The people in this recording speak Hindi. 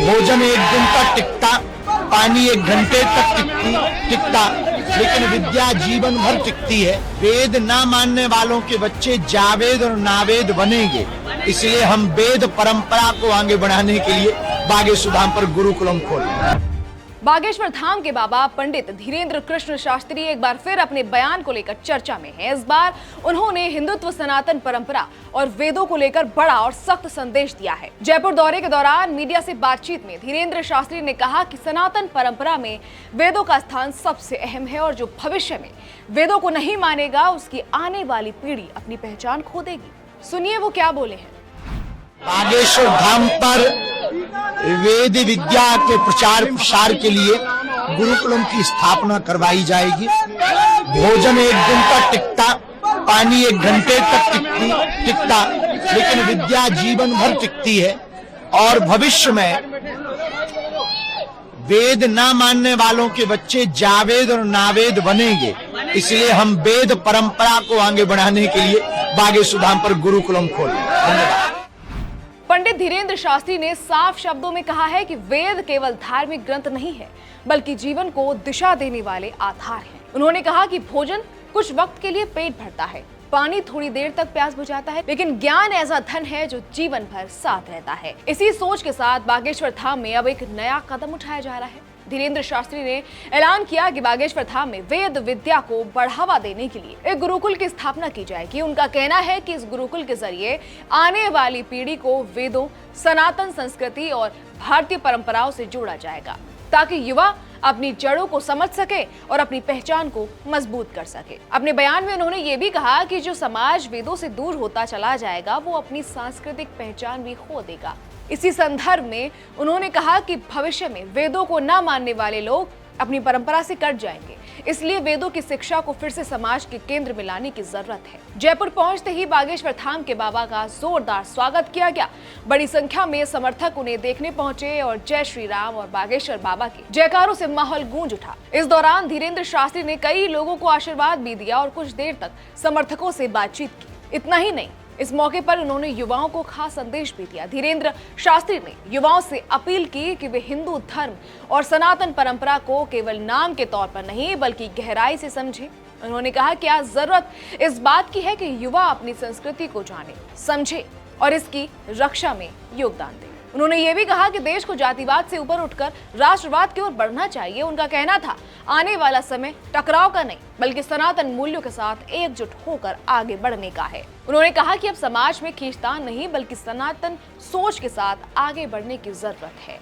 भोजन एक दिन तक टिकता, पानी 1 घंटे तक टिकता, लेकिन विद्या जीवन भर टिकती है। वेद ना मानने वालों के बच्चे जावेद और नावेद बनेंगे, इसलिए हम वेद परंपरा को आगे बढ़ाने के लिए बागेश्वर धाम पर गुरुकुलम खोले। बागेश्वर धाम के बाबा पंडित धीरेन्द्र कृष्ण शास्त्री एक बार फिर अपने बयान को लेकर चर्चा में हैं। इस बार उन्होंने हिंदुत्व, सनातन परंपरा और वेदों को लेकर बड़ा और सख्त संदेश दिया है। जयपुर दौरे के दौरान मीडिया से बातचीत में धीरेन्द्र शास्त्री ने कहा कि सनातन परंपरा में वेदों का स्थान सबसे अहम है और जो भविष्य में वेदों को नहीं मानेगा उसकी आने वाली पीढ़ी अपनी पहचान खो देगी। सुनिए वो क्या बोले हैं। बागेश्वर धाम पर वेद विद्या के प्रचार प्रसार के लिए गुरुकुलम की स्थापना करवाई जाएगी। भोजन 1 दिन तक टिकता, पानी 1 घंटे तक टिकता, लेकिन विद्या जीवन भर टिकती है और भविष्य में वेद ना मानने वालों के बच्चे जावेद और नावेद बनेंगे, इसलिए हम वेद परंपरा को आगे बढ़ाने के लिए बागेश्वर धाम पर गुरुकुलम खोले। धन्यवाद। पंडित धीरेन्द्र शास्त्री ने साफ शब्दों में कहा है कि वेद केवल धार्मिक ग्रंथ नहीं है, बल्कि जीवन को दिशा देने वाले आधार हैं। उन्होंने कहा कि भोजन कुछ वक्त के लिए पेट भरता है, पानी थोड़ी देर तक प्यास बुझाता है, लेकिन ज्ञान ऐसा धन है जो जीवन भर साथ रहता है। इसी सोच के साथ बागेश्वर धाम में अब एक नया कदम उठाया जा रहा है। धीरेन्द्र शास्त्री ने ऐलान किया कि बागेश्वर धाम में वेद विद्या को बढ़ावा देने के लिए एक गुरुकुल की स्थापना की जाएगी। उनका कहना है कि इस गुरुकुल के जरिए आने वाली पीढ़ी को वेदों, सनातन संस्कृति और भारतीय परंपराओं से जोड़ा जाएगा, ताकि युवा अपनी जड़ों को समझ सके और अपनी पहचान को मजबूत कर सके। अपने बयान में उन्होंने ये भी कहा कि जो समाज वेदों से दूर होता चला जाएगा वो अपनी सांस्कृतिक पहचान भी खो देगा। इसी संदर्भ में उन्होंने कहा कि भविष्य में वेदों को न मानने वाले लोग अपनी परंपरा से कट जाएंगे, इसलिए वेदों की शिक्षा को फिर से समाज के केंद्र में लाने की जरूरत है। जयपुर पहुंचते ही बागेश्वर धाम के बाबा का जोरदार स्वागत किया गया। बड़ी संख्या में समर्थक उन्हें देखने पहुंचे और जय श्री राम और बागेश्वर बाबा के जयकारों से माहौल गूंज उठा। इस दौरान धीरेन्द्र शास्त्री ने कई लोगों को आशीर्वाद भी दिया और कुछ देर तक समर्थकों से बातचीत की। इतना ही नहीं, इस मौके पर उन्होंने युवाओं को खास संदेश भी दिया। धीरेन्द्र शास्त्री ने युवाओं से अपील की कि वे हिंदू धर्म और सनातन परंपरा को केवल नाम के तौर पर नहीं बल्कि गहराई से समझें। उन्होंने कहा कि आज जरूरत इस बात की है कि युवा अपनी संस्कृति को जाने, समझे और इसकी रक्षा में योगदान दे। उन्होंने ये भी कहा कि देश को जातिवाद से ऊपर उठकर राष्ट्रवाद की ओर बढ़ना चाहिए। उनका कहना था, आने वाला समय टकराव का नहीं बल्कि सनातन मूल्यों के साथ एकजुट होकर आगे बढ़ने का है। उन्होंने कहा कि अब समाज में खींचतान नहीं बल्कि सनातन सोच के साथ आगे बढ़ने की जरूरत है।